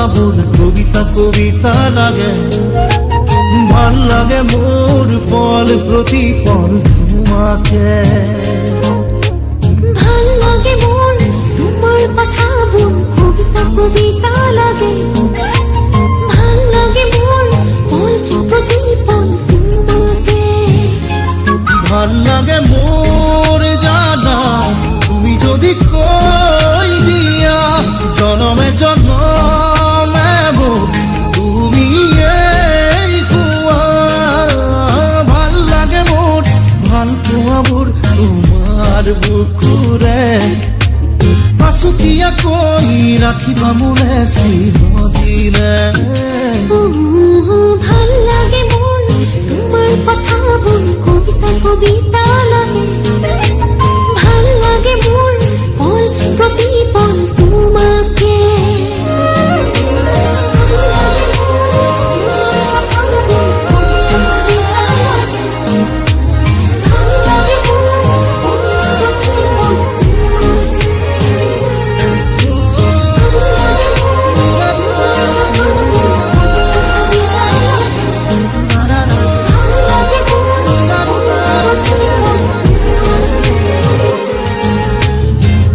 কথাবোৰ কবিতা কবিতা লাগে ভাল লাগে মোৰ পল প্ৰতি পল তোমাকে ভাল লাগে মোৰ তোমাৰ কথাবোৰ কবিতা কবিতা লাগে ভাল লাগে মোৰ পল প্ৰতি পল তোমাকে ভাল লাগে মোৰ জানা তুমি যদি কৈ দিয়া জনমে জনমে মোৰ তুমি এই হোৱা ভাল লাগে মোৰ ভাল পোৱাবোৰ তোমাৰ বুকুৰে পাছতীয়াকৈ ৰাখিবা মোলে চিৰদিনে ভাল লাগে মোৰ তোমাৰ কথাবোৰ কবিতা কবিতা লাগে ভাল লাগে মোৰ পল প্ৰতি পল তোমাকে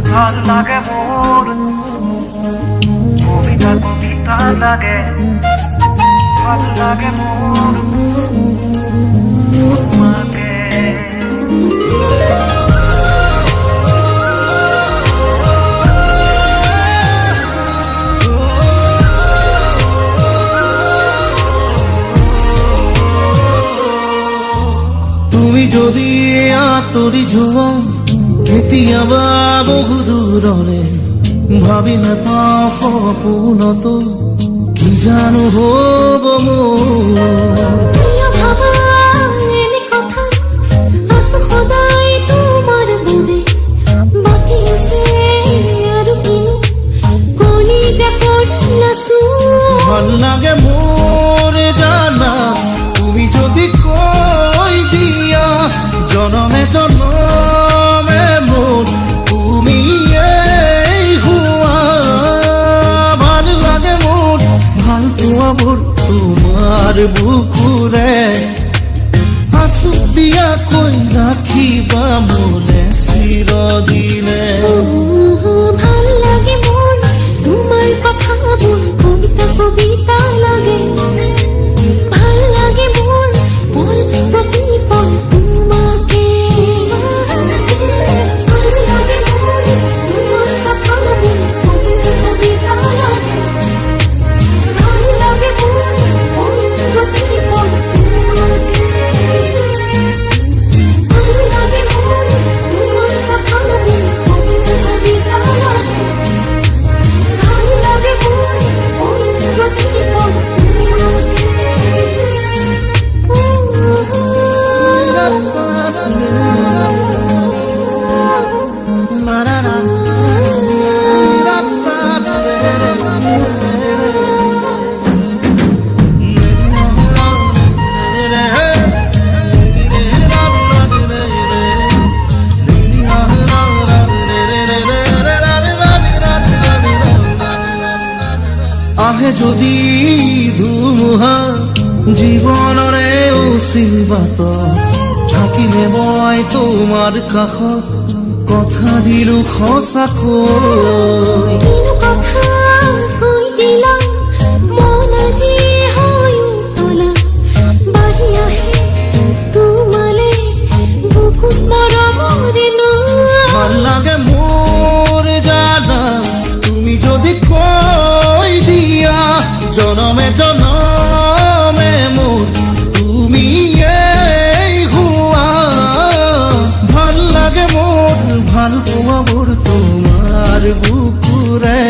ভাল লাগে মোৰ কবিতা কবিতা লাগে ভাল লাগে মোৰ তোমাকে তুমি যদি আঁতৰি যোৱা কেতিয়াবা বহু দূৰলে ভাবি নাপাওঁ সপোনতো কি জানো হ'ব মোৰ কিয় ভাবা এনে কথা আছো সদায় তোমাৰ বাবে বাকী আছে আৰু কিনো কলিজা কৰি নাচো ভাল লাগে মোৰ জানা তুমি যদি কৈ দিয়া জনমে জনমে মোৰ তুমি এই হোৱা ভাল লাগে মোৰ ভাল পোৱাবোৰ তোমাৰ বুকুৰে আছুতীয়াকৈ ৰাখিবা মোলে চিৰদিনে ভাল লাগে মোৰ তোমাৰ কথাবোৰ কবিতা কবিতা লাগে ভাল লাগে মোৰ পল প্ৰতি পল তোমাকে ভাল লাগে মোৰ তোমাৰ কথাবোৰ কবিতা কবিতা লাগে ভাল লাগে মোৰ পল প্ৰতি পল তোমাকে ভাল লাগে মোৰ তোমাৰ কথাবোৰ কবিতা কবিতা লাগে ভাল লাগে মোৰ পল প্ৰতি পল আহে যদি ধুমুহা জীৱনৰে অচিবাত থাকিলে মই তোমাৰ কাষত কথা দিলো সঁচাকৈ কিনো কথা কৈ দিলা মন আজি হৈ উতলা বাঢ়ি আহে তোমালে বুকুত মৰমৰে ভাল লাগে মোৰ জানা তুমি যদি কৈ দিয়া জনমে জনমে মোৰ তুমি এই হোৱা ভাল লাগে মোৰ ভাল পোৱাবোৰ তোমাৰ বুকুৰে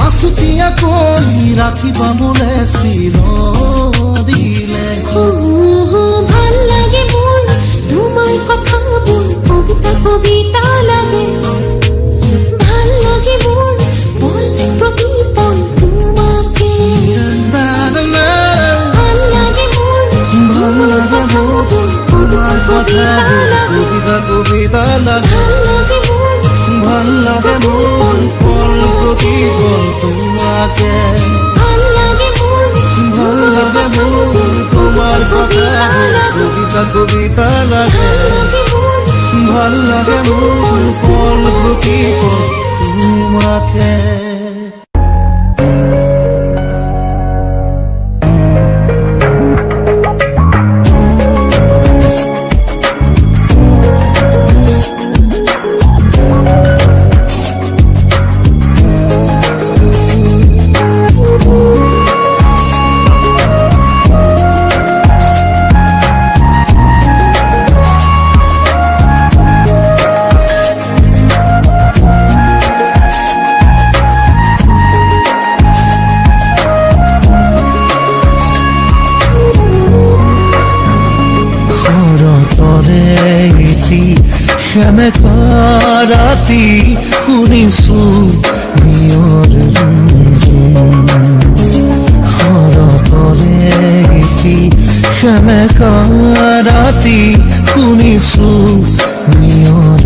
আছুতীয়াকৈ ৰাখিবা মোলে চিৰদিনে ভাল লাগে মোৰ তোমাৰ কথাবোৰ কবিতা কবিতা লাগে ভাল লাগে মোৰ পল প্ৰতি পল তোমাকে ভাল লাগে মোৰ ভাল লাগে মোৰ তোমাৰ কথাবোৰ কবিতা কবিতা লাগে ভাল লাগে মোৰ ভাল লাগে মোৰ পল প্ৰতি পল তোমাকে কবিতা লাগে ভাল লাগে মোৰ ফল প্ৰতিফল তোমাকে সেমেকা ৰাতি শুনিছো নিয়ৰ শৰতৰে এটি সেমেকা ৰাতি শুনিছো নিয়ৰ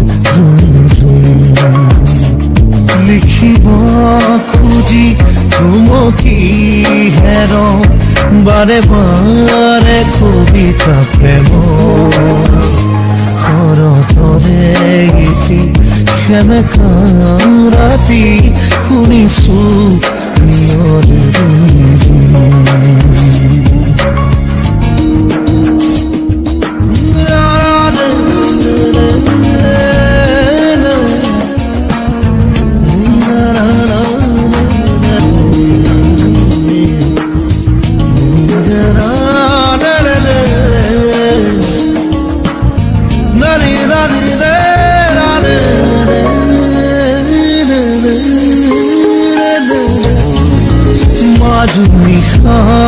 লিখিব খুজি থুমকি হেৰ বাৰে বাৰে কবিতা প্ৰেম শৰতৰে এটি সেমেকা ৰাতি শুনিছো নিয়ৰ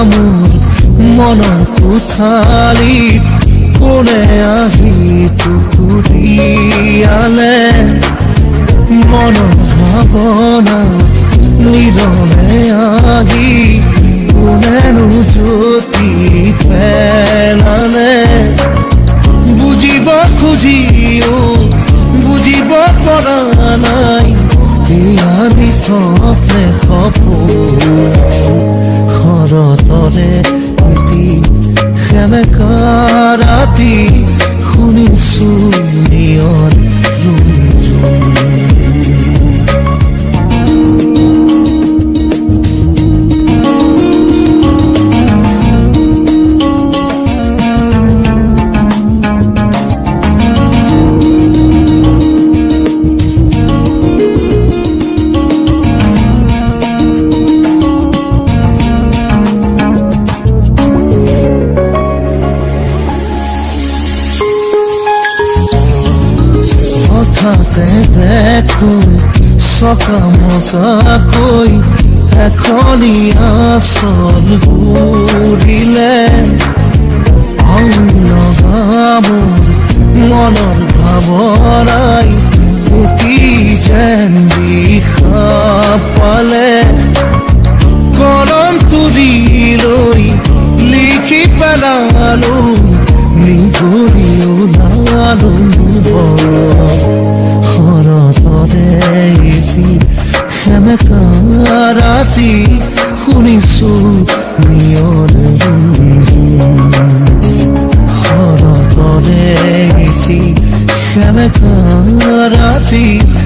মোৰ মনৰ কোঠালিত কোনে আহি টুকুৰিয়ালে মনৰ ভাৱনা নিৰলে আহি কোনেনো জ্যোতি পেলালে বুজিব খুজিও বুজিব পৰা নাই এয়া দিঠকলে সপোন শৰতৰে এটি সেমেকা ৰাতি শুনিছো নিয়ৰ দেখো চকামকাকৈ এখনি আচল ঘূৰিলে লগামৰ মনৰ ভাৱৰাই অতি যেন দিশা পালে কলম তুলি লৈ লিখি পেলালো নিগৰি ওলালো শৰতৰে এটি সেমেকা ৰাতি শুনিছো নিয়ৰ শৰতৰে এটি সেমেকা ৰাতি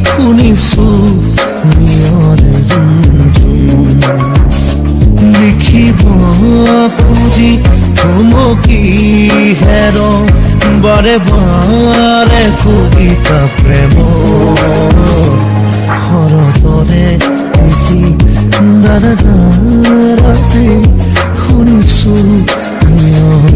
শুনিছো নিয়ৰ লিখিব খুজি থুমকি হেৰ বাৰে বাৰে কবিতা প্ৰেম শৰতৰে এটি ৰাতি শুনিছো নিয়ৰ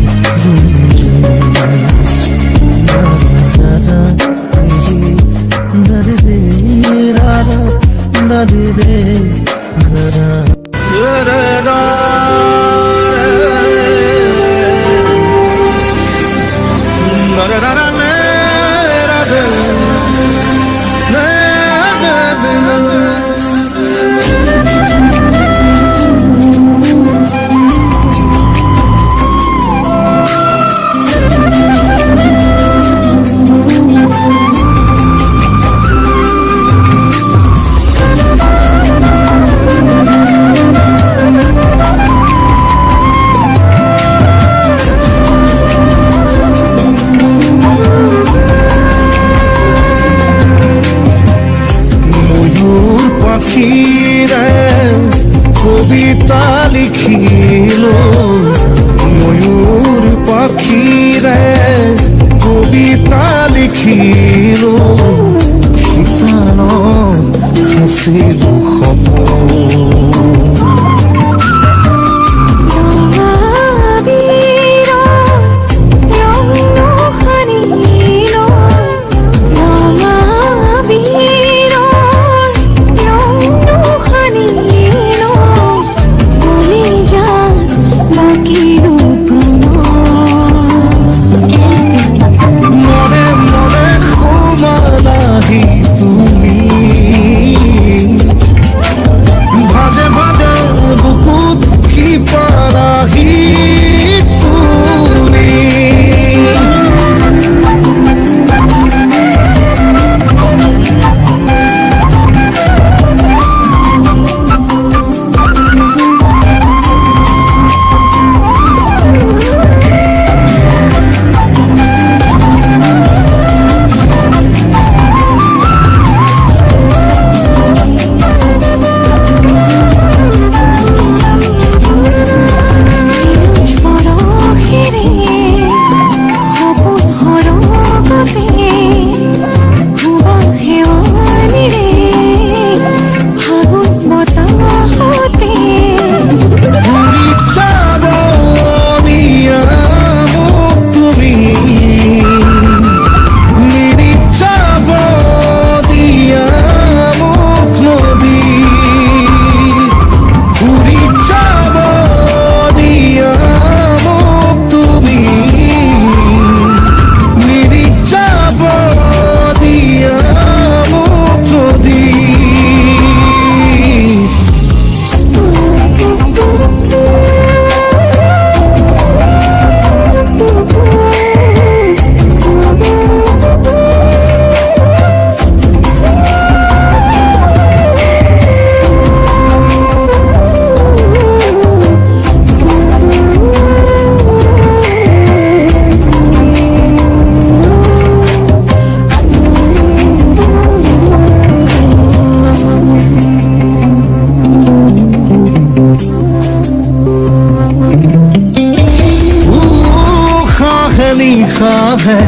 लिखा है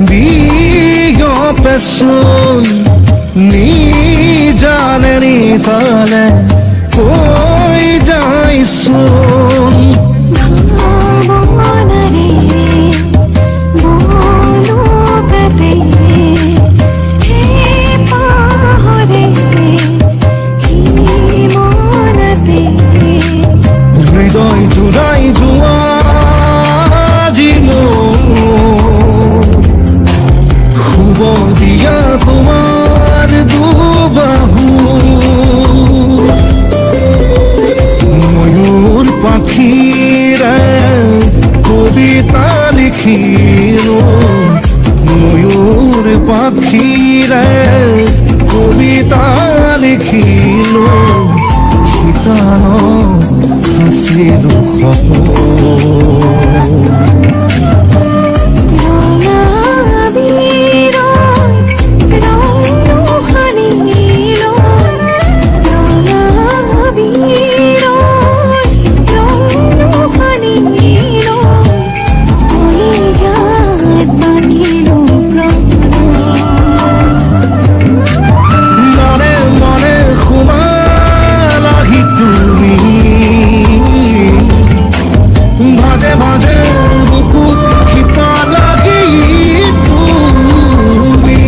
बीयों पे सुन नी जाने नी ताले कोई जाए सुन ভাবনারে বলো কতে হে পাহরে হি মনতে হৃদয় জুড়াই জুয়া জিমো খুব দিয়া তোমার দুবাহু ময়ূর পাখিরা কবিতা লিখিল ময়ূর পাখিরা কবিতা লিখিল গীতান হাসির মনে মনে ঘুমালাহি তুমি ভাজে ভাজে বুকুত খিপা লাগি তুমি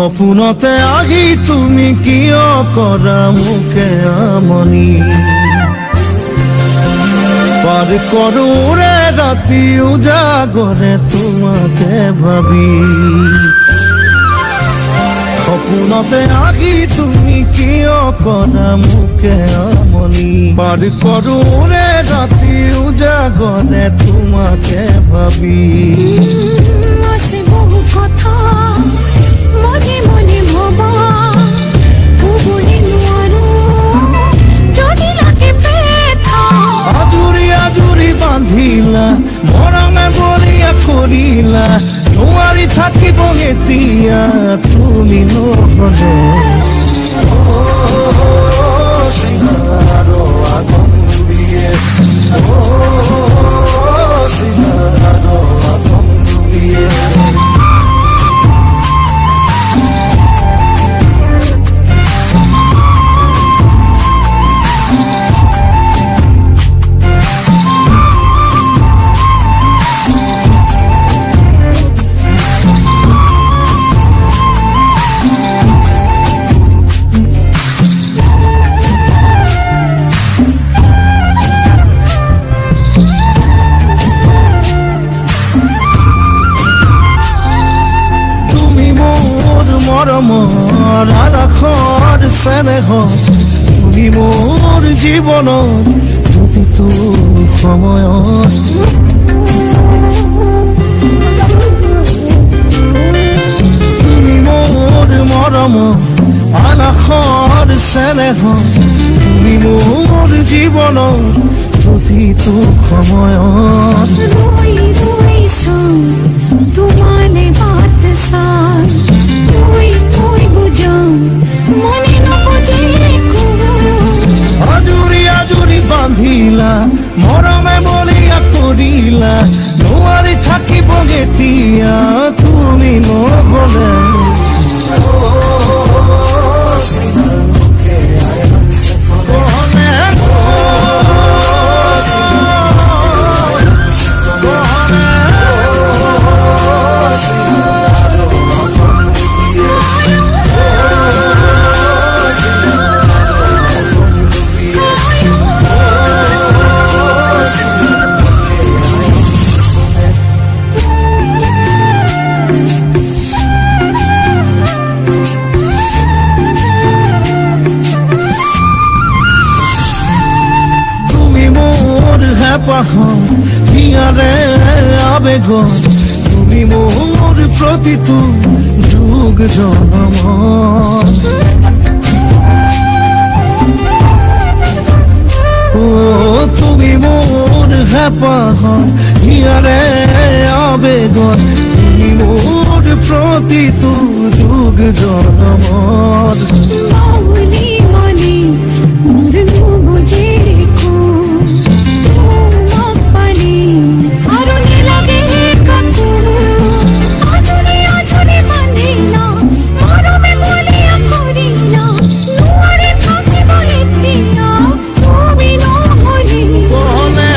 সপোনতে আহি তুমি কিয় কৰা মোকে আমনি পাৰ কৰোৰে ৰাতি উজাগৰে তোমাকে ভাবি সপোনতে আহি তুমি কিয় কৰা মোকে আমনি পাৰ কৰোৰে ৰাতি উজাগৰে তোমাকে ভাবি আছে বহু কথা মনে মনে ভাবা কবুলি নোৱাৰো যদি লাগে ব্যথা আজুৰি আজুৰি বান্ধিলা মৰমে বলিয়া কৰিলা নোৱাৰি থাকিব এতিয়া তুমি নহলে চিনাৰো আগন দিয়ে চিনাৰো আগন দিয়ে মৰমৰ আলাসৰ চেনেহ তুমি মোৰ জীৱনৰ প্ৰতিটো সময়ত তুমি মোৰ মৰমৰ আলাসৰ চেনেহ তুমি মোৰ জীৱনৰ প্ৰতিটো সময়ত রই রই সাই তোমালে বাত সাই তুই তুই বুঝাম মনে না বুঝে আজুৰি আজুৰি বান্ধিলা মৰমে বলিয়া কৰিলা নোৱাৰি থাকিব এতিয়া তুমি নহলে পাহাড় হিয়ারে আবেগন তুমি মোর প্রতিত যুগ জনম ও তুমি মোর পাহাড় হিয়ারে আবেগন তুমি মোর প্রতিত যুগ জনম বাউলি মনে মোর বুঝে রেখো তোমাক পালে আরো লাগে কাকু আজনে আজনে বাঁধিলা মরমে বলিয়া করিলা দুয়ারে থাকিব এতিয়া তুমি নহলে বনে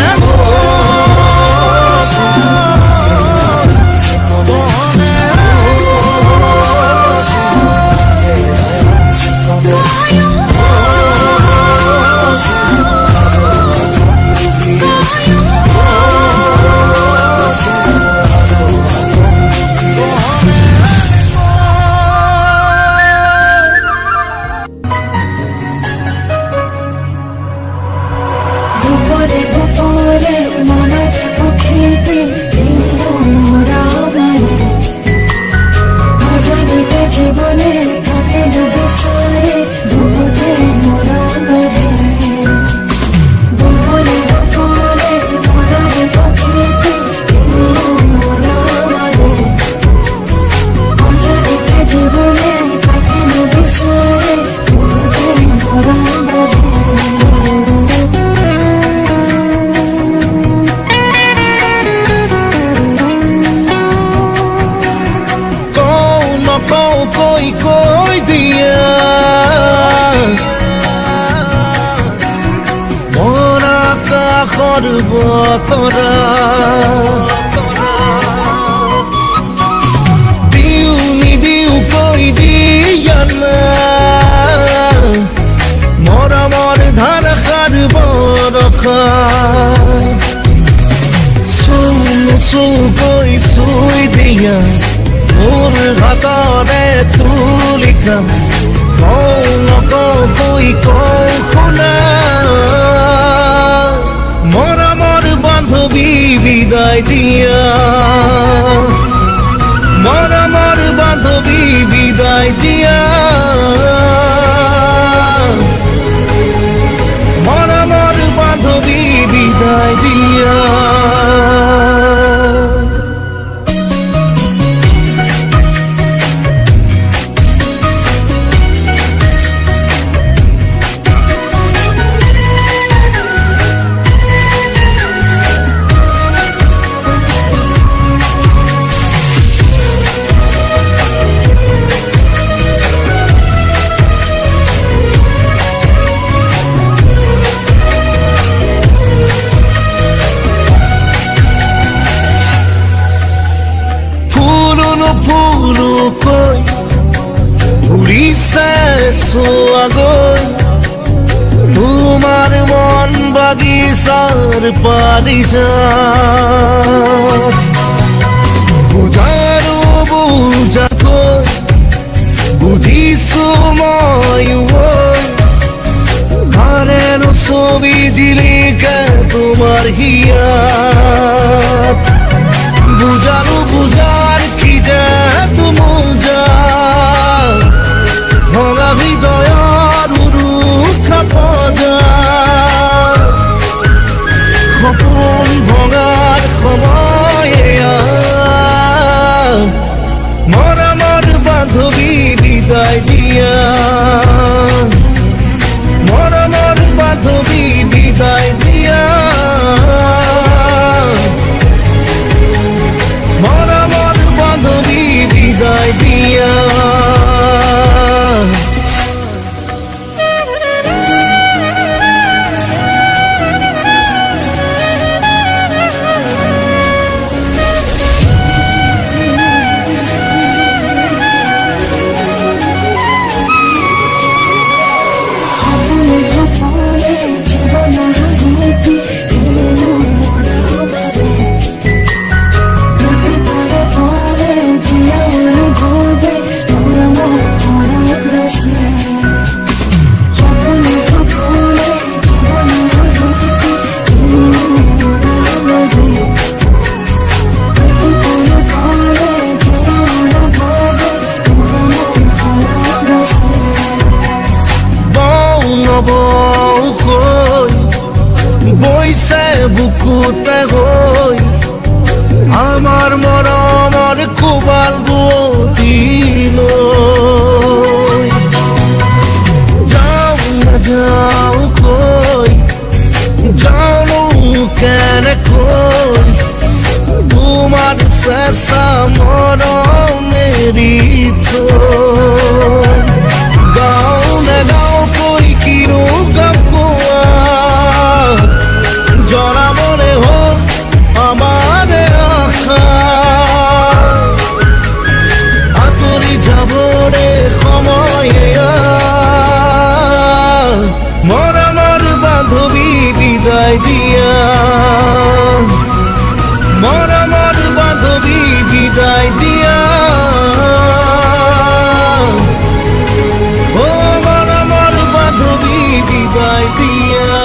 দুপুরে দুপুরে মনের পুখিতে এলো মোরা মানে অজানিতে জীবনে থাকে দুবছরে দুপুরে মোরা মানে দুপুরে দুপুরে মনের পুখিতে এলো মোরা মানে অজানিতে জীবনে থাকে দুবছরে দুপুরে মোরা মানে কই দিয়া মরা কাখর বতরা দিউ নিদিউ কই দিয়া না মরা মর ধার খার বরখা সু কই সুই দিয়া মোর হাতরে তুলিকা কই শুনা মরা মর বান্ধবী বিদায় দিয়া মরা মর বান্ধবী বিদায় দিয়া মরা মর বান্ধবী বিদায় দিয়া ফুলো কই উড়িষ্যা সোয়াগই তোমার মন বাগিচার পারিজা বুঝারো বুঝা কই বুঝিছো মই ঘরের ছবি জিলিকা তোমার হিয়া বুঝারো বুঝার কি যা তুমুজা ভঙা হৃদয়ৰ উৰুখা পজা সপোন ভঙাৰ সময়ে মৰমৰ বান্ধৱী বিদায় দিয়া মৰমৰ বান্ধৱী বিদায় দিয়া মৰমৰ কৈ বৈছে বুকুতে গৈ আমাৰ মৰমৰ কোবাল বুৱতীলৈ যাওঁ নাযাওঁ কৈ জানো কেনেকৈ তোমাৰ চেঁচা মৰম এৰি থৈ গাওঁ নেগাওঁ কৈ কিনো গাম কোৱা জনাবলে হ'ল আমাৰ আশা আঁতৰি যাবৰে সময় এয়া মৰমৰ বান্ধৱী বিদায় দিয়া মৰমৰ বান্ধৱী বিদায় দিয়া ও মৰমৰ বান্ধৱী বিদায় দিয়া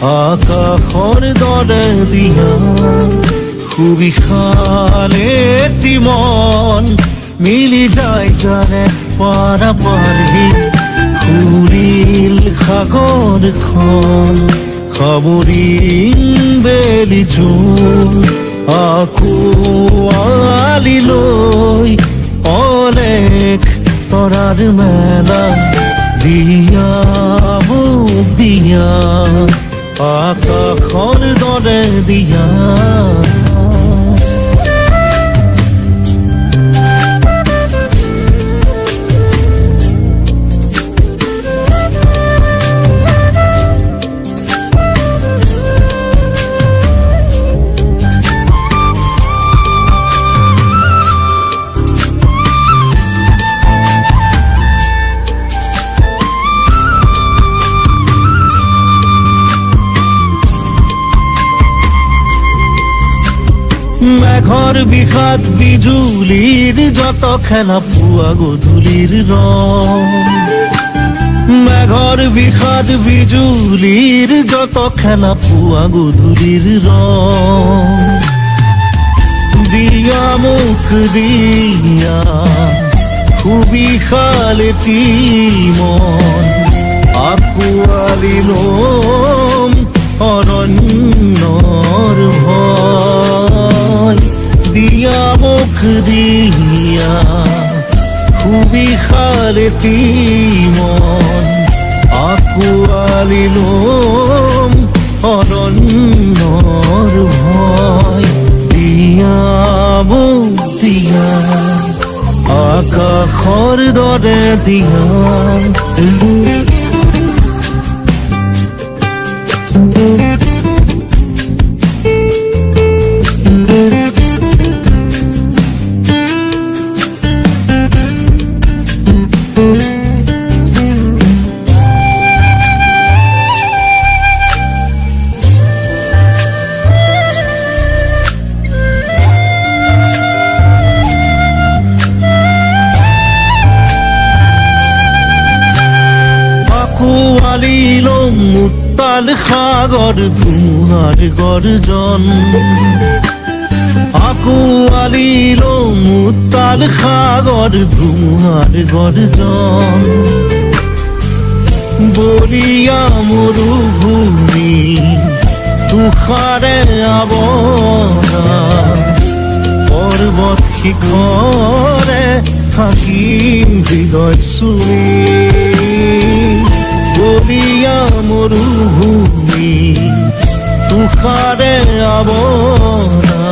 আকাশৰ দৰে দিয়া সুবিশালে মন মিলি যায় যাৰে পাৰাপাৰি খুৰিল সাগৰখন সামৰিম বেলি জোন আঁকুৱালি লৈ অলেখ তৰাৰ মেলা দিয়া মোক দিয়া আকাশৰ দৰে দিয়া মেঘৰ বিষাদ বিজুলীৰ যত খেলা পুৱা গধূলিৰ ৰং মেঘৰ বিষাদ বিজুলীৰ যত খেলা পুৱা গধূলিৰ ৰং দিয়া মুখ দিয়া সুবিশালে মন আঁকুৱালি ল'ম অৰণ্যৰ ভয় দিয়া মুখ দিয়া সুবিশালে মন আঁকুৱালি ল'ম অৰণ্যৰ ভয় দিয়া মুখ দিয়া আকাশৰ দৰে দিয়া মুতাল সাগৰ ধুমুহাৰ গৰ্জন আঁকুৱালি ল'ম মুতাল সাগৰ ধুমুহাৰ গৰ্জন বলিয়া মৰুভূমি তুষাৰে আৱৰা পৰ্বত শিখৰে থাকিম হৃদয় চুই বলিয়া মৰুভূমি তুষাৰে আৱৰা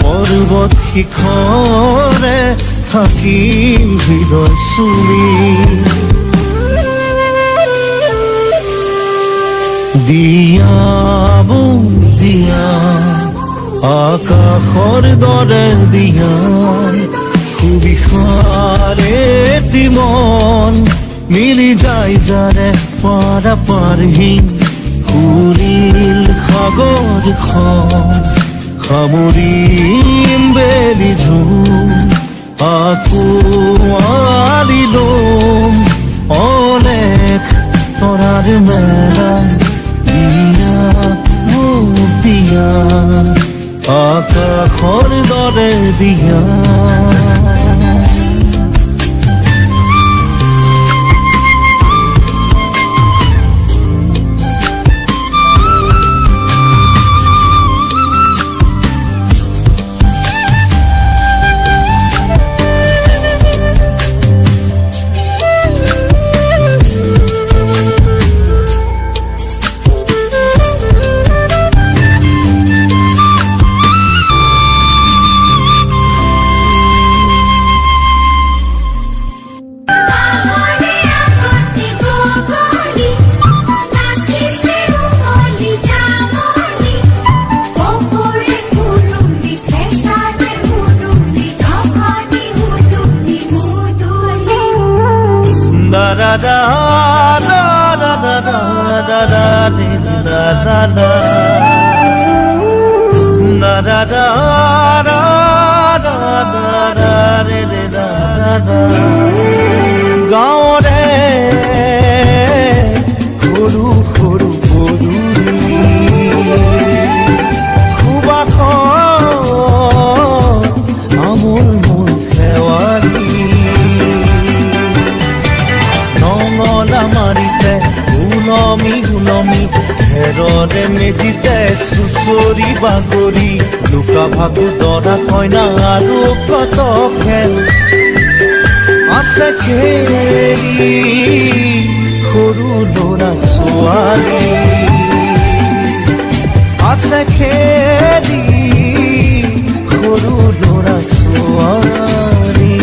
পৰ্বত শিখৰে থাকিম হৃদয় চুই দিয়া দিয়া আকাশৰ দৰে দিয়া সুবিশালে মন মিলি যায় যাৰে পাৰাপাৰহীন সুৰীল সাগৰখন সামৰিম বেলি ঝুম আকৌ আলি লম অনেক তৰাৰ মেলা দিয়া মোক দিয়া আকাশৰ দৰে দিয়া da da da da da da da da da da da da da da da da গাঁৱৰে সৰু সৰু পদূলি সুবাসৰ আমোল মোল শেৱালি নঙলা মাৰিতে উলমি উলমি ঘেৰৰে মেজিতে চুচৰি বাগৰি লুকা ভাগু দৰা কইনা আৰু কত খেল আছে খেলি সৰু ল'ৰা ছোৱালী আছে খেলি সৰু ল'ৰা ছোৱালী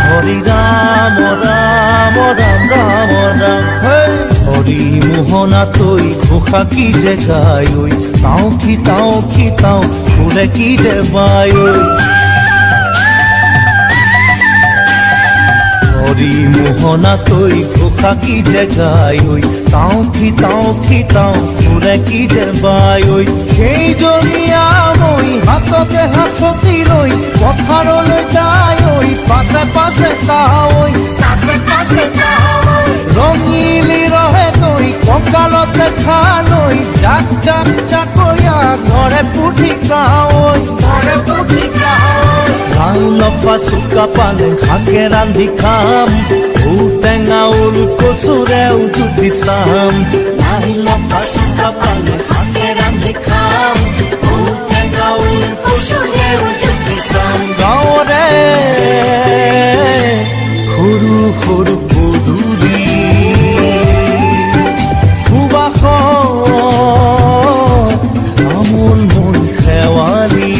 হৰি ৰাম ৰাম ৰাম ৰাম ৰাম হৰি মোহনা তৈ ঘোষা কি যে গায় ঐ তাও কি তাও ফুলে কি যে বায় ঐ হরি মোহনা তৈ ঘোষা কি যে গায় ঐ তাও কি তাও ফুলে কি যে বায় ঐ সেইজনীয়া মই হাততে হাঁচতি লৈ পথাৰলৈ যায় ঐ পাছে পাছে তাৱৈ ৰঙিলি ৰহে তৈ কঁকালতে খালৈ জাক জাক জাকৈয়া ঘৰে পুঠি গাঁৱৈ লাই লফা চুকা পালে শাকে ৰান্ধি খাম ঔটেঙা ওল কচুৰেও জুতি চাম লাই লফা চুকা পালে শাকে ৰান্ধি খাম ঔটেঙা ওল কচুৰেও জুতি চাম গাঁৱৰে সৰু সৰু পদূলি সুবাসৰ আমোল মোল শেৱালি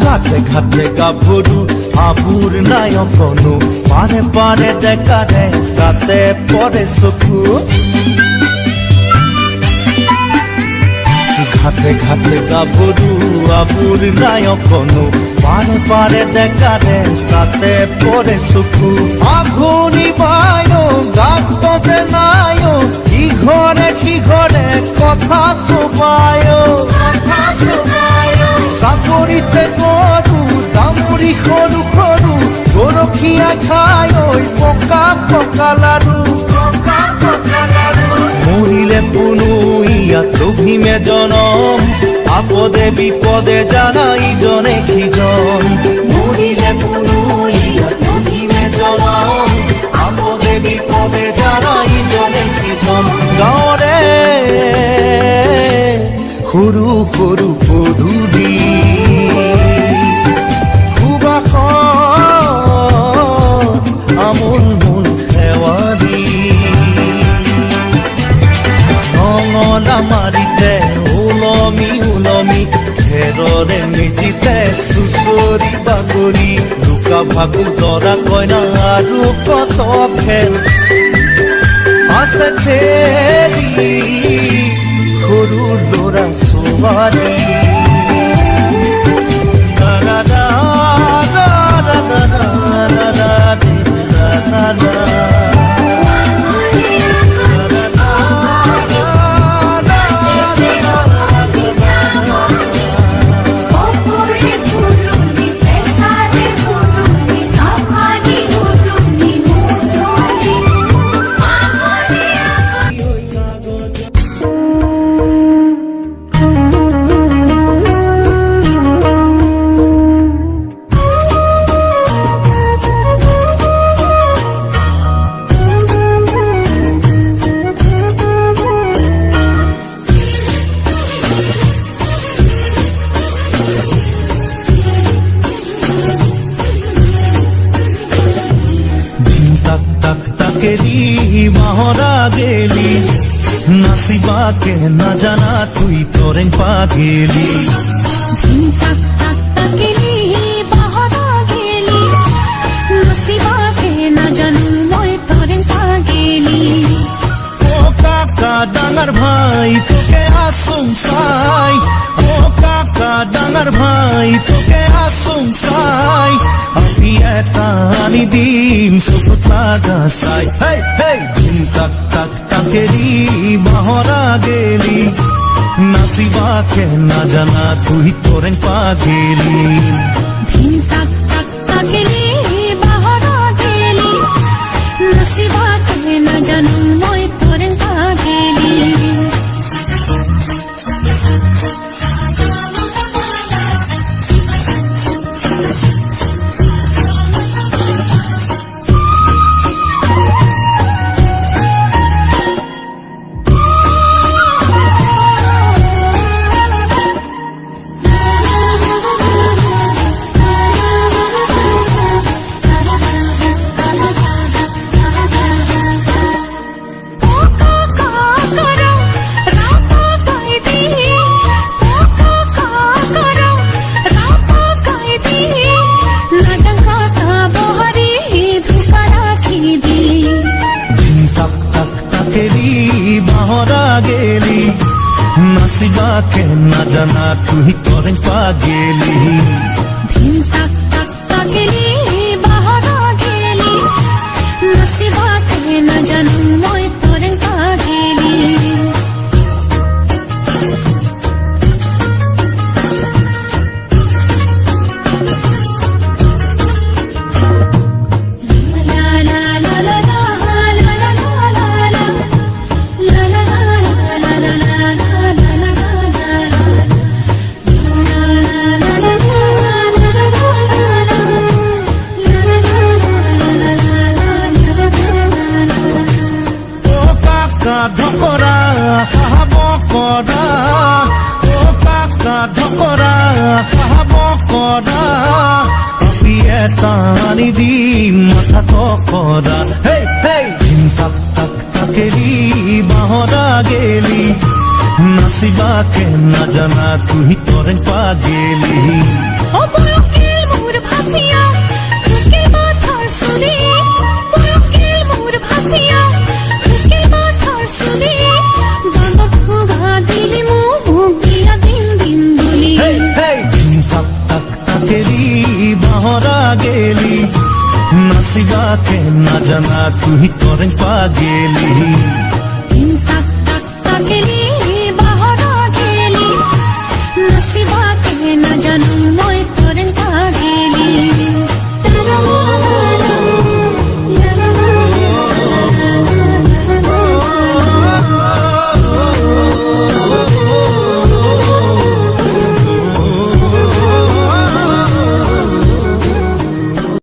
ঘাটে ঘাটে গাভৰু আবুৰ নাই অকণো পাৰে পাৰে ডেকাৰে তাতে পৰে চকু ঘাটে ঘাটে গাভৰু আবুৰ নাই অকণো পাৰে পাৰে ডেকাৰে তাতে পৰে চকু আঘোণি বায় গাততে নাই ইঘৰে সিঘৰে কথা চপায় চাকৰিতে গৰু দামুৰি সৰু সৰু গৰখীয়া খাই ঐ পকা পকা লাৰু মৰিলে পুনু ইয়াত লভিমে জনম আপদে বিপদে জানা ইজনে সিজন মৰিলে পুনু ফাগুন দৰা কইনা আৰু কত খেল আছে দেৰি সৰু ল'ৰা ছোৱালী মাহরা গেলি নাচিবাকে নাজানা তুই তোরেন পা গেলি ও কাকা ডাঙার ভাই তোকে আসুন চাই ও কাকা ডাঙার ভাই তোকে আসুন চাই আমি এটা আনি দিম চকুত লাগা চাই হেই হেই দিন তাক তাক তাকেরি মাহরা গেলি নাচিবাকে নাজানা তুই তোরেন পা গেলি জানো মই তোরেন পা গেলি মাহরা গেলি নাচিবাকে নাজানা তুই তোরেন পা গেলি জানো মই তোরেন পা গেলি ঢকরা খাব করা ও কাকা ঢকরা খাব করা আমি এটা আনি দিম মাথা করা হেই হেই তাক তাক তাকেরি মাহরা গেলি নাচিবাকে নাজানা তুই তোরেন পা গেলি মাহরা গেলি নাচিবাকে নাজানা তুই তোরেন পা গেলি